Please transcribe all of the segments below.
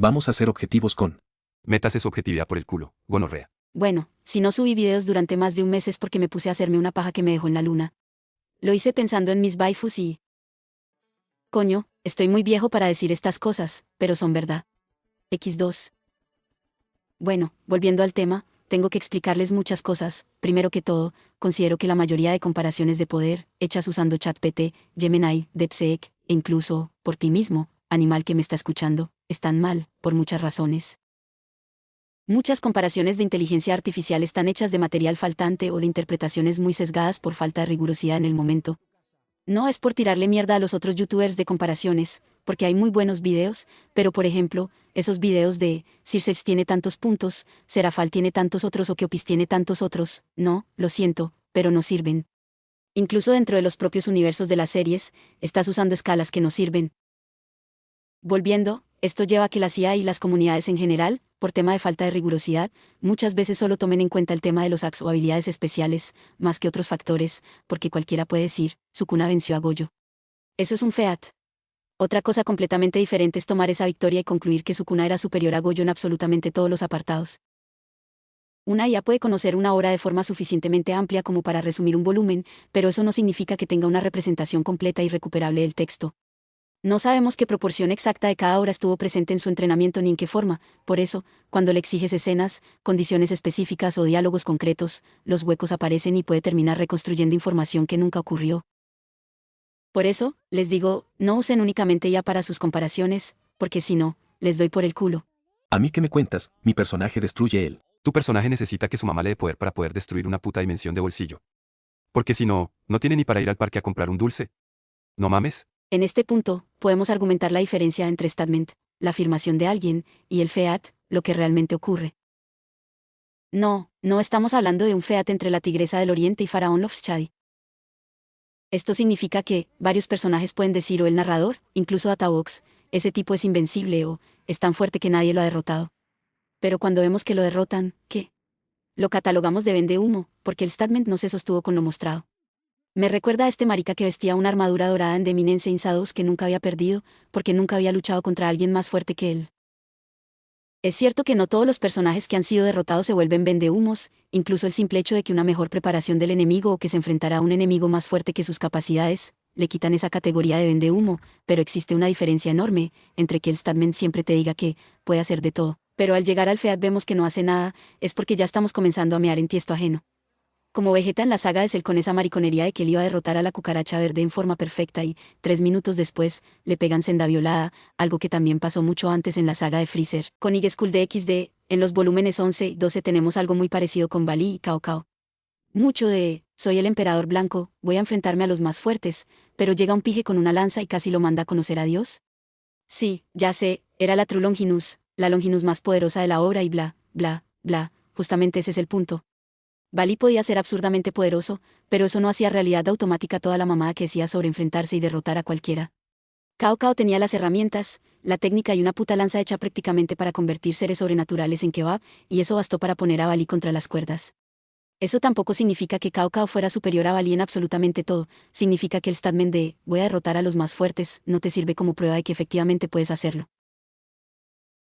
Vamos a ser objetivos con. Métase su objetividad por el culo, gonorrea. Bueno, si no subí videos durante más de un mes es porque me puse a hacerme una paja que me dejó en la luna. Lo hice pensando en mis waifus y... Coño, estoy muy viejo para decir estas cosas, pero son verdad. X2. Bueno, volviendo al tema, tengo que explicarles muchas cosas. Primero que todo, considero que la mayoría de comparaciones de poder, hechas usando ChatGPT, Gemini, DeepSeek, e incluso, por ti mismo, animal que me está escuchando, están mal, por muchas razones. Muchas comparaciones de inteligencia artificial están hechas de material faltante o de interpretaciones muy sesgadas por falta de rigurosidad en el momento. No es por tirarle mierda a los otros youtubers de comparaciones, porque hay muy buenos videos, pero por ejemplo, esos videos de Circeps tiene tantos puntos, Serafal tiene tantos otros o Keopis tiene tantos otros, no, lo siento, pero no sirven. Incluso dentro de los propios universos de las series, estás usando escalas que no sirven. Volviendo, esto lleva a que la CIA y las comunidades en general, por tema de falta de rigurosidad, muchas veces solo tomen en cuenta el tema de los hacks o habilidades especiales, más que otros factores, porque cualquiera puede decir, Sukuna venció a Gojo. Eso es un feat. Otra cosa completamente diferente es tomar esa victoria y concluir que Sukuna era superior a Gojo en absolutamente todos los apartados. Una IA puede conocer una obra de forma suficientemente amplia como para resumir un volumen, pero eso no significa que tenga una representación completa y recuperable del texto. No sabemos qué proporción exacta de cada obra estuvo presente en su entrenamiento ni en qué forma, por eso, cuando le exiges escenas, condiciones específicas o diálogos concretos, los huecos aparecen y puede terminar reconstruyendo información que nunca ocurrió. Por eso, les digo, no usen únicamente IA para sus comparaciones, porque si no, les doy por el culo. ¿A mí qué me cuentas? Mi personaje destruye él. Tu personaje necesita que su mamá le dé poder para poder destruir una puta dimensión de bolsillo. Porque si no, no tiene ni para ir al parque a comprar un dulce. No mames. En este punto, podemos argumentar la diferencia entre statement, la afirmación de alguien, y el feat, lo que realmente ocurre. No estamos hablando de un feat entre la Tigresa del Oriente y Faraón Lofshadi. Esto significa que, varios personajes pueden decir o el narrador, incluso Databox, ese tipo es invencible o, es tan fuerte que nadie lo ha derrotado. Pero cuando vemos que lo derrotan, ¿qué? Lo catalogamos de vende humo, porque el statement no se sostuvo con lo mostrado. Me recuerda a este marica que vestía una armadura dorada en The Eminence in Shadows que nunca había perdido, porque nunca había luchado contra alguien más fuerte que él. Es cierto que no todos los personajes que han sido derrotados se vuelven vendehumos, incluso el simple hecho de que una mejor preparación del enemigo o que se enfrentará a un enemigo más fuerte que sus capacidades, le quitan esa categoría de vendehumo, pero existe una diferencia enorme, entre que el statement siempre te diga que puede hacer de todo, pero al llegar al feat vemos que no hace nada, es porque ya estamos comenzando a mear en tiesto ajeno. Como Vegeta en la saga de Cell con esa mariconería de que él iba a derrotar a la cucaracha verde en forma perfecta y, 3 minutos después, le pegan senda violada, algo que también pasó mucho antes en la saga de Freezer. Con Y-School de XD, en los volúmenes 11 y 12 tenemos algo muy parecido con Bali y Cao Cao. Mucho de, soy el emperador blanco, voy a enfrentarme a los más fuertes, pero llega un pije con una lanza y casi lo manda a conocer a Dios. Sí, ya sé, era la True Longinus, la Longinus más poderosa de la obra y bla, bla, bla, justamente ese es el punto. Bali podía ser absurdamente poderoso, pero eso no hacía realidad automática toda la mamada que decía sobre enfrentarse y derrotar a cualquiera. Cao Cao tenía las herramientas, la técnica y una puta lanza hecha prácticamente para convertir seres sobrenaturales en kebab, y eso bastó para poner a Bali contra las cuerdas. Eso tampoco significa que Cao Cao fuera superior a Bali en absolutamente todo, significa que el statement de, voy a derrotar a los más fuertes, no te sirve como prueba de que efectivamente puedes hacerlo.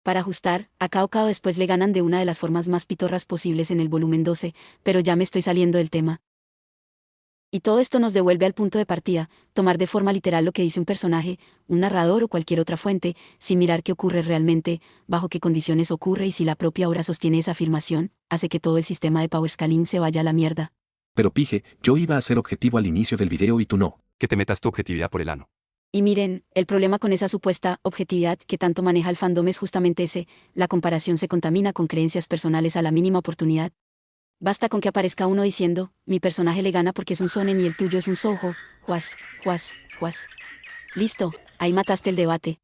Para ajustar, a Cao Cao después le ganan de una de las formas más pitorras posibles en el volumen 12, pero ya me estoy saliendo del tema. Y todo esto nos devuelve al punto de partida, tomar de forma literal lo que dice un personaje, un narrador o cualquier otra fuente, sin mirar qué ocurre realmente, bajo qué condiciones ocurre y si la propia obra sostiene esa afirmación, hace que todo el sistema de Power Scaling se vaya a la mierda. Pero pije, yo iba a ser objetivo al inicio del video y tú no. Que te metas tu objetividad por el ano. Y miren, el problema con esa supuesta objetividad que tanto maneja el fandom es justamente ese, la comparación se contamina con creencias personales a la mínima oportunidad. Basta con que aparezca uno diciendo, mi personaje le gana porque es un shonen y el tuyo es un shoujo, juas, juas, juas. Listo, ahí mataste el debate.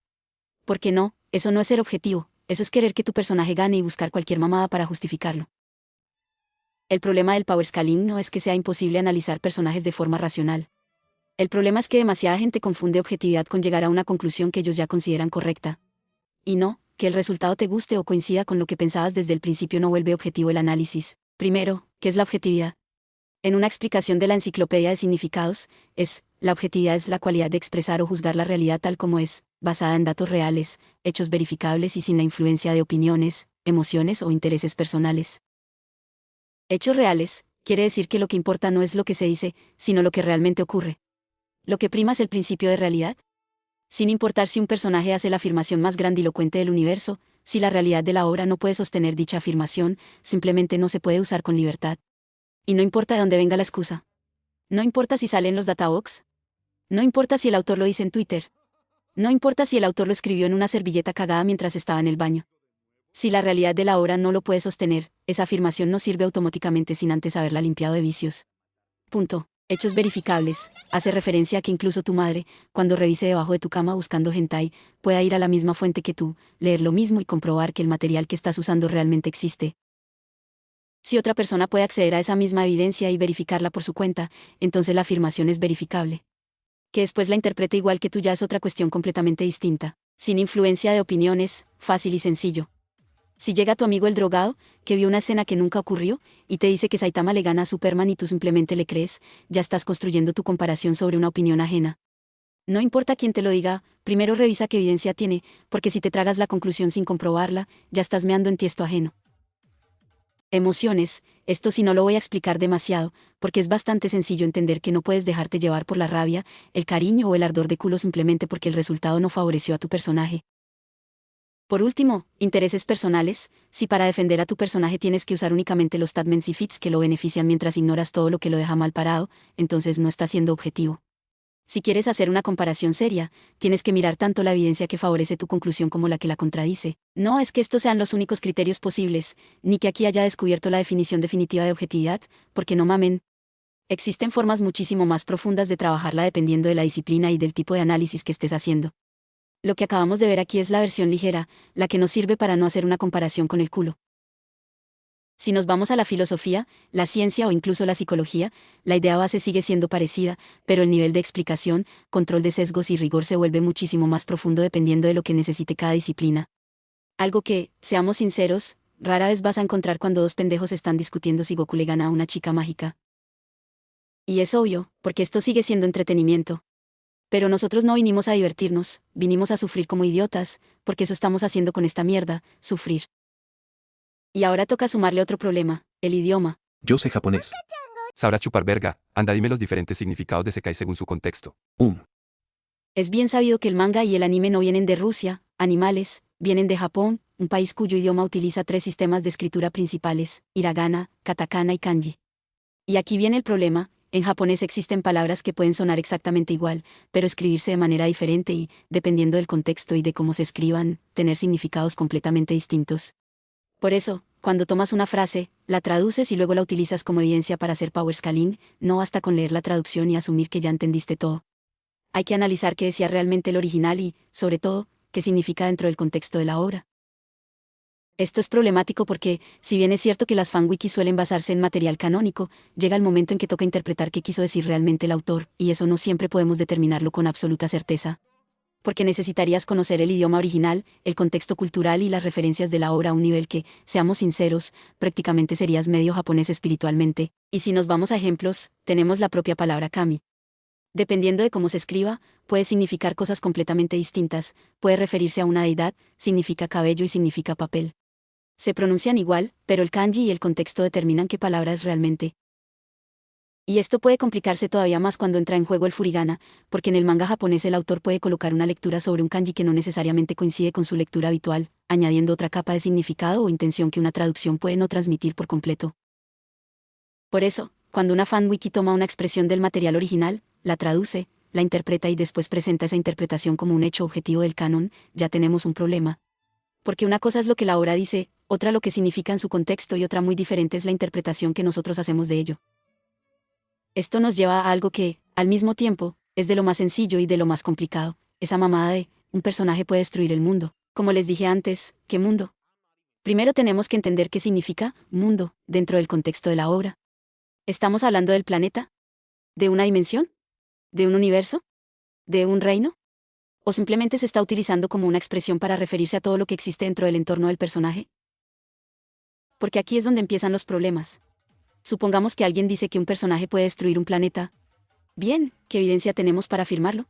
¿Por qué no? Eso no es ser objetivo, eso es querer que tu personaje gane y buscar cualquier mamada para justificarlo. El problema del power scaling no es que sea imposible analizar personajes de forma racional. El problema es que demasiada gente confunde objetividad con llegar a una conclusión que ellos ya consideran correcta. Y no, que el resultado te guste o coincida con lo que pensabas desde el principio no vuelve objetivo el análisis. Primero, ¿qué es la objetividad? En una explicación de la Enciclopedia de Significados, la objetividad es la cualidad de expresar o juzgar la realidad tal como es, basada en datos reales, hechos verificables y sin la influencia de opiniones, emociones o intereses personales. Hechos reales, quiere decir que lo que importa no es lo que se dice, sino lo que realmente ocurre. Lo que prima es el principio de realidad. Sin importar si un personaje hace la afirmación más grandilocuente del universo, si la realidad de la obra no puede sostener dicha afirmación, simplemente no se puede usar con libertad. Y no importa de dónde venga la excusa. No importa si sale en los databox. No importa si el autor lo dice en Twitter. No importa si el autor lo escribió en una servilleta cagada mientras estaba en el baño. Si la realidad de la obra no lo puede sostener, esa afirmación no sirve automáticamente sin antes haberla limpiado de vicios. Punto. Hechos verificables. Hace referencia a que incluso tu madre, cuando revise debajo de tu cama buscando hentai, pueda ir a la misma fuente que tú, leer lo mismo y comprobar que el material que estás usando realmente existe. Si otra persona puede acceder a esa misma evidencia y verificarla por su cuenta, entonces la afirmación es verificable. Que después la interprete igual que tú ya es otra cuestión completamente distinta, sin influencia de opiniones, fácil y sencillo. Si llega tu amigo el drogado, que vio una escena que nunca ocurrió, y te dice que Saitama le gana a Superman y tú simplemente le crees, ya estás construyendo tu comparación sobre una opinión ajena. No importa quién te lo diga, primero revisa qué evidencia tiene, porque si te tragas la conclusión sin comprobarla, ya estás meando en tiesto ajeno. Emociones, esto sí no lo voy a explicar demasiado, porque es bastante sencillo entender que no puedes dejarte llevar por la rabia, el cariño o el ardor de culo simplemente porque el resultado no favoreció a tu personaje. Por último, intereses personales, si para defender a tu personaje tienes que usar únicamente los statements y fits que lo benefician mientras ignoras todo lo que lo deja mal parado, entonces no estás siendo objetivo. Si quieres hacer una comparación seria, tienes que mirar tanto la evidencia que favorece tu conclusión como la que la contradice. No es que estos sean los únicos criterios posibles, ni que aquí haya descubierto la definición definitiva de objetividad, porque no mamen. Existen formas muchísimo más profundas de trabajarla dependiendo de la disciplina y del tipo de análisis que estés haciendo. Lo que acabamos de ver aquí es la versión ligera, la que nos sirve para no hacer una comparación con el culo. Si nos vamos a la filosofía, la ciencia o incluso la psicología, la idea base sigue siendo parecida, pero el nivel de explicación, control de sesgos y rigor se vuelve muchísimo más profundo dependiendo de lo que necesite cada disciplina. Algo que, seamos sinceros, rara vez vas a encontrar cuando dos pendejos están discutiendo si Goku le gana a una chica mágica. Y es obvio, porque esto sigue siendo entretenimiento. Pero nosotros no vinimos a divertirnos, vinimos a sufrir como idiotas, porque eso estamos haciendo con esta mierda, sufrir. Y ahora toca sumarle otro problema, el idioma. Yo sé japonés. Sabrás chupar verga, anda dime los diferentes significados de Sekai según su contexto. Es bien sabido que el manga y el anime no vienen de Rusia, animales, vienen de Japón, un país cuyo idioma utiliza 3 sistemas de escritura principales, hiragana, katakana y kanji. Y aquí viene el problema, en japonés existen palabras que pueden sonar exactamente igual, pero escribirse de manera diferente y, dependiendo del contexto y de cómo se escriban, tener significados completamente distintos. Por eso, cuando tomas una frase, la traduces y luego la utilizas como evidencia para hacer powerscaling, no basta con leer la traducción y asumir que ya entendiste todo. Hay que analizar qué decía realmente el original y, sobre todo, qué significa dentro del contexto de la obra. Esto es problemático porque, si bien es cierto que las fanwikis suelen basarse en material canónico, llega el momento en que toca interpretar qué quiso decir realmente el autor, y eso no siempre podemos determinarlo con absoluta certeza. Porque necesitarías conocer el idioma original, el contexto cultural y las referencias de la obra a un nivel que, seamos sinceros, prácticamente serías medio japonés espiritualmente, y si nos vamos a ejemplos, tenemos la propia palabra kami. Dependiendo de cómo se escriba, puede significar cosas completamente distintas, puede referirse a una deidad, significa cabello y significa papel. Se pronuncian igual, pero el kanji y el contexto determinan qué palabra es realmente. Y esto puede complicarse todavía más cuando entra en juego el furigana, porque en el manga japonés el autor puede colocar una lectura sobre un kanji que no necesariamente coincide con su lectura habitual, añadiendo otra capa de significado o intención que una traducción puede no transmitir por completo. Por eso, cuando una fanwiki toma una expresión del material original, la traduce, la interpreta y después presenta esa interpretación como un hecho objetivo del canon, ya tenemos un problema. Porque una cosa es lo que la obra dice, otra lo que significa en su contexto y otra muy diferente es la interpretación que nosotros hacemos de ello. Esto nos lleva a algo que, al mismo tiempo, es de lo más sencillo y de lo más complicado, esa mamada de, un personaje puede destruir el mundo. Como les dije antes, ¿qué mundo? Primero tenemos que entender qué significa mundo dentro del contexto de la obra. ¿Estamos hablando del planeta? ¿De una dimensión? ¿De un universo? ¿De un reino? ¿O simplemente se está utilizando como una expresión para referirse a todo lo que existe dentro del entorno del personaje? Porque aquí es donde empiezan los problemas. Supongamos que alguien dice que un personaje puede destruir un planeta. Bien, ¿qué evidencia tenemos para afirmarlo?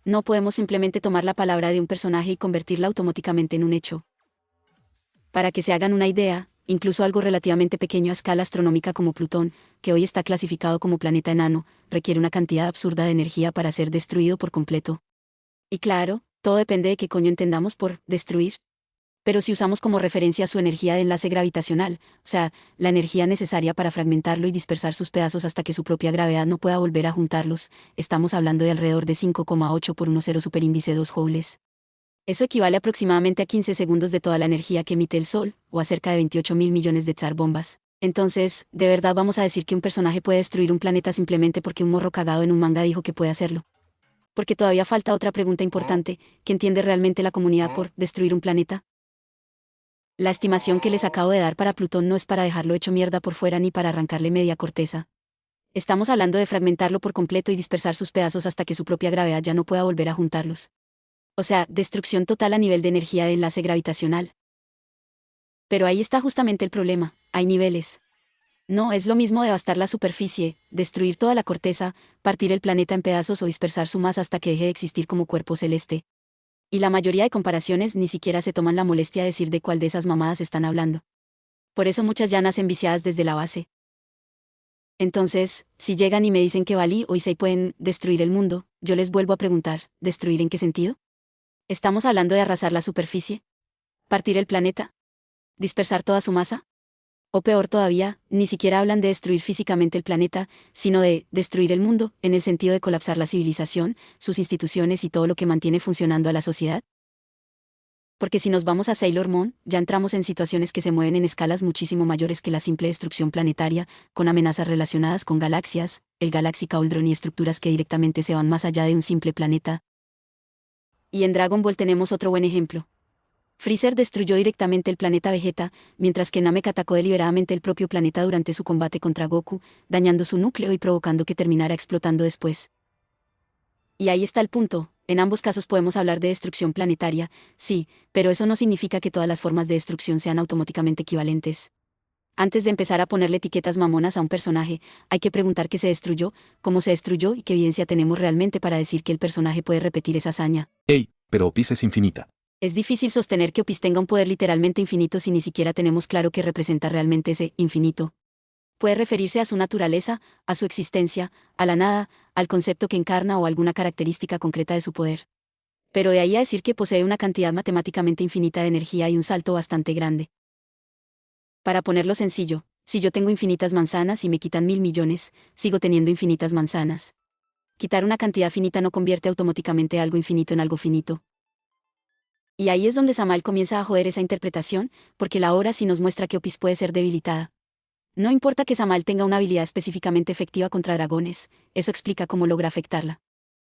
No podemos simplemente tomar la palabra de un personaje y convertirla automáticamente en un hecho. Para que se hagan una idea, incluso algo relativamente pequeño a escala astronómica como Plutón, que hoy está clasificado como planeta enano, requiere una cantidad absurda de energía para ser destruido por completo. Y claro, todo depende de qué coño entendamos por destruir. Pero si usamos como referencia su energía de enlace gravitacional, o sea, la energía necesaria para fragmentarlo y dispersar sus pedazos hasta que su propia gravedad no pueda volver a juntarlos, estamos hablando de alrededor de 5,8 por 10 superíndice 2 joules. Eso equivale aproximadamente a 15 segundos de toda la energía que emite el Sol, o a cerca de 28.000 millones de tsar bombas. Entonces, ¿de verdad vamos a decir que un personaje puede destruir un planeta simplemente porque un morro cagado en un manga dijo que puede hacerlo? Porque todavía falta otra pregunta importante: ¿qué entiende realmente la comunidad por destruir un planeta? La estimación que les acabo de dar para Plutón no es para dejarlo hecho mierda por fuera ni para arrancarle media corteza. Estamos hablando de fragmentarlo por completo y dispersar sus pedazos hasta que su propia gravedad ya no pueda volver a juntarlos. O sea, destrucción total a nivel de energía de enlace gravitacional. Pero ahí está justamente el problema: hay niveles. No es lo mismo devastar la superficie, destruir toda la corteza, partir el planeta en pedazos o dispersar su masa hasta que deje de existir como cuerpo celeste. Y la mayoría de comparaciones ni siquiera se toman la molestia de decir de cuál de esas mamadas están hablando. Por eso muchas ya nacen viciadas desde la base. Entonces, si llegan y me dicen que Bali o Issei pueden destruir el mundo, yo les vuelvo a preguntar: ¿destruir en qué sentido? ¿Estamos hablando de arrasar la superficie? ¿Partir el planeta? ¿Dispersar toda su masa? O peor todavía, ni siquiera hablan de destruir físicamente el planeta, sino de destruir el mundo, en el sentido de colapsar la civilización, sus instituciones y todo lo que mantiene funcionando a la sociedad. Porque si nos vamos a Sailor Moon, ya entramos en situaciones que se mueven en escalas muchísimo mayores que la simple destrucción planetaria, con amenazas relacionadas con galaxias, el Galaxy Cauldron y estructuras que directamente se van más allá de un simple planeta. Y en Dragon Ball tenemos otro buen ejemplo. Freezer destruyó directamente el planeta Vegeta, mientras que Namek atacó deliberadamente el propio planeta durante su combate contra Goku, dañando su núcleo y provocando que terminara explotando después. Y ahí está el punto: en ambos casos podemos hablar de destrucción planetaria, sí, pero eso no significa que todas las formas de destrucción sean automáticamente equivalentes. Antes de empezar a ponerle etiquetas mamonas a un personaje, hay que preguntar qué se destruyó, cómo se destruyó y qué evidencia tenemos realmente para decir que el personaje puede repetir esa hazaña. Ey, pero Opis es infinita. Es difícil sostener que Opis tenga un poder literalmente infinito si ni siquiera tenemos claro qué representa realmente ese infinito. Puede referirse a su naturaleza, a su existencia, a la nada, al concepto que encarna o alguna característica concreta de su poder. Pero de ahí a decir que posee una cantidad matemáticamente infinita de energía hay un salto bastante grande. Para ponerlo sencillo, si yo tengo infinitas manzanas y me quitan 1.000 millones, sigo teniendo infinitas manzanas. Quitar una cantidad finita no convierte automáticamente algo infinito en algo finito. Y ahí es donde Samael comienza a joder esa interpretación, porque la obra sí nos muestra que Opis puede ser debilitada. No importa que Samael tenga una habilidad específicamente efectiva contra dragones, eso explica cómo logra afectarla.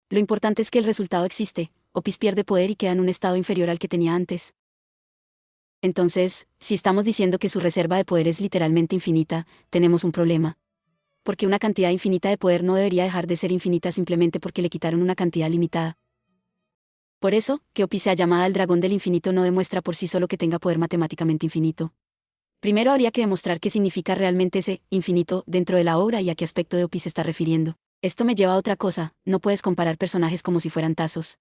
Lo importante es que el resultado existe: Opis pierde poder y queda en un estado inferior al que tenía antes. Entonces, si estamos diciendo que su reserva de poder es literalmente infinita, tenemos un problema. Porque una cantidad infinita de poder no debería dejar de ser infinita simplemente porque le quitaron una cantidad limitada. Por eso, que Opis sea llamada el dragón del infinito no demuestra por sí solo que tenga poder matemáticamente infinito. Primero habría que demostrar qué significa realmente ese infinito dentro de la obra y a qué aspecto de Opis se está refiriendo. Esto me lleva a otra cosa: no puedes comparar personajes como si fueran tazos.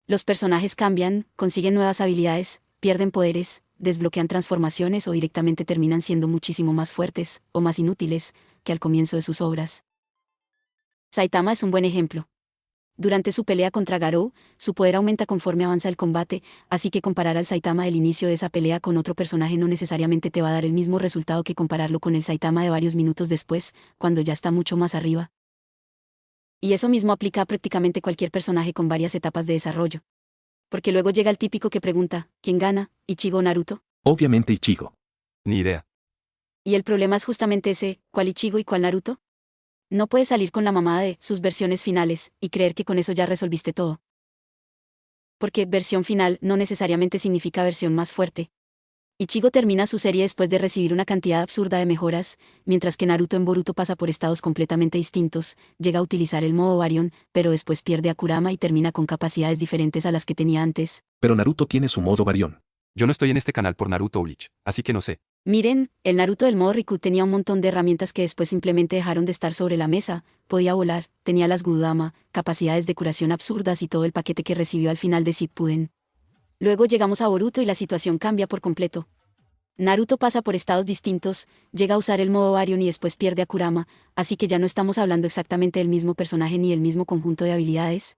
Los personajes cambian, consiguen nuevas habilidades, pierden poderes, desbloquean transformaciones o directamente terminan siendo muchísimo más fuertes, o más inútiles, que al comienzo de sus obras. Saitama es un buen ejemplo. Durante su pelea contra Garou, su poder aumenta conforme avanza el combate, así que comparar al Saitama del inicio de esa pelea con otro personaje no necesariamente te va a dar el mismo resultado que compararlo con el Saitama de varios minutos después, cuando ya está mucho más arriba. Y eso mismo aplica a prácticamente cualquier personaje con varias etapas de desarrollo. Porque luego llega el típico que pregunta: ¿quién gana, Ichigo o Naruto? Obviamente Ichigo. Ni idea. Y el problema es justamente ese: ¿cuál Ichigo y cuál Naruto? No puedes salir con la mamada de sus versiones finales y creer que con eso ya resolviste todo. Porque versión final no necesariamente significa versión más fuerte. Ichigo termina su serie después de recibir una cantidad absurda de mejoras, mientras que Naruto en Boruto pasa por estados completamente distintos, llega a utilizar el modo Baryon, pero después pierde a Kurama y termina con capacidades diferentes a las que tenía antes. Pero Naruto tiene su modo Baryon. Yo no estoy en este canal por Naruto o Bleach, así que no sé. Miren, el Naruto del modo Riku tenía un montón de herramientas que después simplemente dejaron de estar sobre la mesa, podía volar, tenía las Gudama, capacidades de curación absurdas y todo el paquete que recibió al final de Shippuden. Luego llegamos a Boruto y la situación cambia por completo. Naruto pasa por estados distintos, llega a usar el modo Baryon y después pierde a Kurama, así que ya no estamos hablando exactamente del mismo personaje ni del mismo conjunto de habilidades.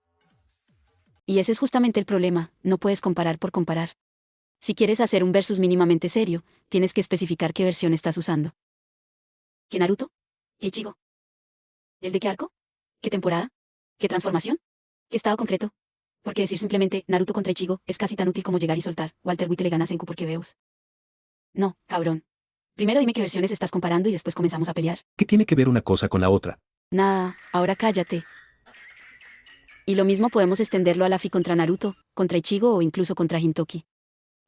Y ese es justamente el problema, no puedes comparar por comparar. Si quieres hacer un versus mínimamente serio, tienes que especificar qué versión estás usando. ¿Qué Naruto? ¿Qué Ichigo? ¿El de qué arco? ¿Qué temporada? ¿Qué transformación? ¿Qué estado concreto? Porque decir simplemente Naruto contra Ichigo es casi tan útil como llegar y soltar Walter White le gana a Senku porque veos. No, cabrón. Primero dime qué versiones estás comparando y después comenzamos a pelear. ¿Qué tiene que ver una cosa con la otra? Nada, ahora cállate. Y lo mismo podemos extenderlo a Luffy contra Naruto, contra Ichigo o incluso contra Hintoki.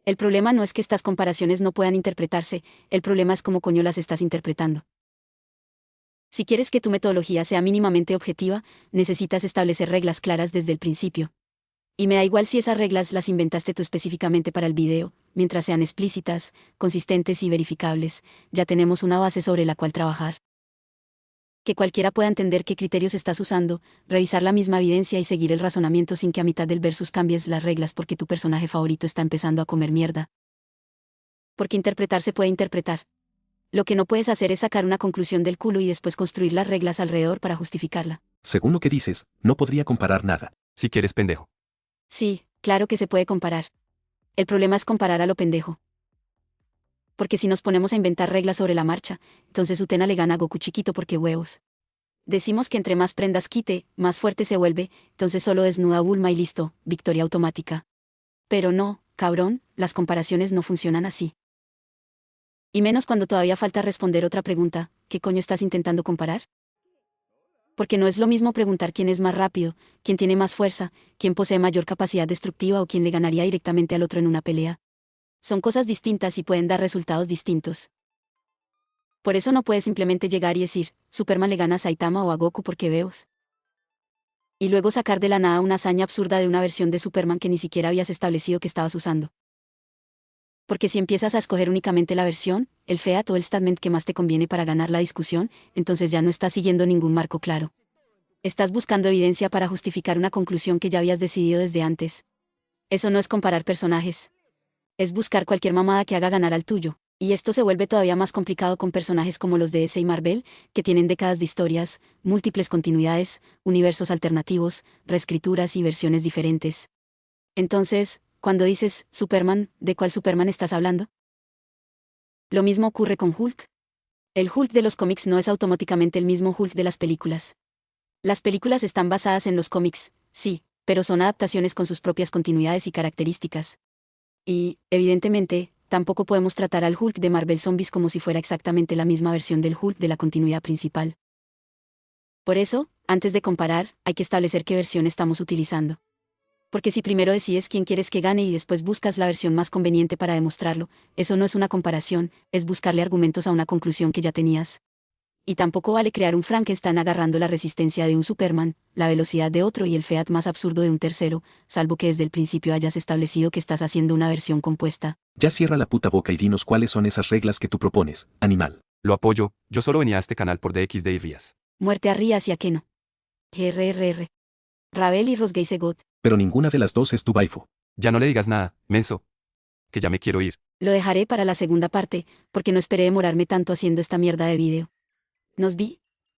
El problema no es que estas comparaciones no puedan interpretarse, el problema es cómo coño las estás interpretando. Si quieres que tu metodología sea mínimamente objetiva, necesitas establecer reglas claras desde el principio. Y me da igual si esas reglas las inventaste tú específicamente para el video, mientras sean explícitas, consistentes y verificables, ya tenemos una base sobre la cual trabajar. Que cualquiera pueda entender qué criterios estás usando, revisar la misma evidencia y seguir el razonamiento sin que a mitad del versus cambies las reglas porque tu personaje favorito está empezando a comer mierda. Porque interpretar se puede interpretar. Lo que no puedes hacer es sacar una conclusión del culo y después construir las reglas alrededor para justificarla. Según lo que dices, no podría comparar nada. Si quieres, pendejo. Sí, claro que se puede comparar. El problema es comparar a lo pendejo. Porque si nos ponemos a inventar reglas sobre la marcha, entonces Utena le gana a Goku chiquito porque huevos. Decimos que entre más prendas quite, más fuerte se vuelve, entonces solo desnuda a Bulma y listo, victoria automática. Pero no, cabrón, las comparaciones no funcionan así. Y menos cuando todavía falta responder otra pregunta, ¿qué coño estás intentando comparar? Porque no es lo mismo preguntar quién es más rápido, quién tiene más fuerza, quién posee mayor capacidad destructiva o quién le ganaría directamente al otro en una pelea. Son cosas distintas y pueden dar resultados distintos. Por eso no puedes simplemente llegar y decir, Superman le gana a Saitama o a Goku porque veos. Y luego sacar de la nada una hazaña absurda de una versión de Superman que ni siquiera habías establecido que estabas usando. Porque si empiezas a escoger únicamente la versión, el FEAT o el statement que más te conviene para ganar la discusión, entonces ya no estás siguiendo ningún marco claro. Estás buscando evidencia para justificar una conclusión que ya habías decidido desde antes. Eso no es comparar personajes. Es buscar cualquier mamada que haga ganar al tuyo. Y esto se vuelve todavía más complicado con personajes como los de DC y Marvel, que tienen décadas de historias, múltiples continuidades, universos alternativos, reescrituras y versiones diferentes. Entonces, cuando dices Superman, ¿de cuál Superman estás hablando? Lo mismo ocurre con Hulk. El Hulk de los cómics no es automáticamente el mismo Hulk de las películas. Las películas están basadas en los cómics, sí, pero son adaptaciones con sus propias continuidades y características. Y, evidentemente, tampoco podemos tratar al Hulk de Marvel Zombies como si fuera exactamente la misma versión del Hulk de la continuidad principal. Por eso, antes de comparar, hay que establecer qué versión estamos utilizando. Porque si primero decides quién quieres que gane y después buscas la versión más conveniente para demostrarlo, eso no es una comparación, es buscarle argumentos a una conclusión que ya tenías. Y tampoco vale crear un Frankenstein agarrando la resistencia de un Superman, la velocidad de otro y el FEAT más absurdo de un tercero, salvo que desde el principio hayas establecido que estás haciendo una versión compuesta. Ya cierra la puta boca y dinos cuáles son esas reglas que tú propones, animal. Lo apoyo, yo solo venía a este canal por DXD y Rías. Muerte a Rías y a Keno. RRR. Ravel y Rosgay Segot. Pero ninguna de las dos es tu waifu. Ya no le digas nada, menso. Que ya me quiero ir. Lo dejaré para la segunda parte, porque no esperé demorarme tanto haciendo esta mierda de vídeo. Nos vi.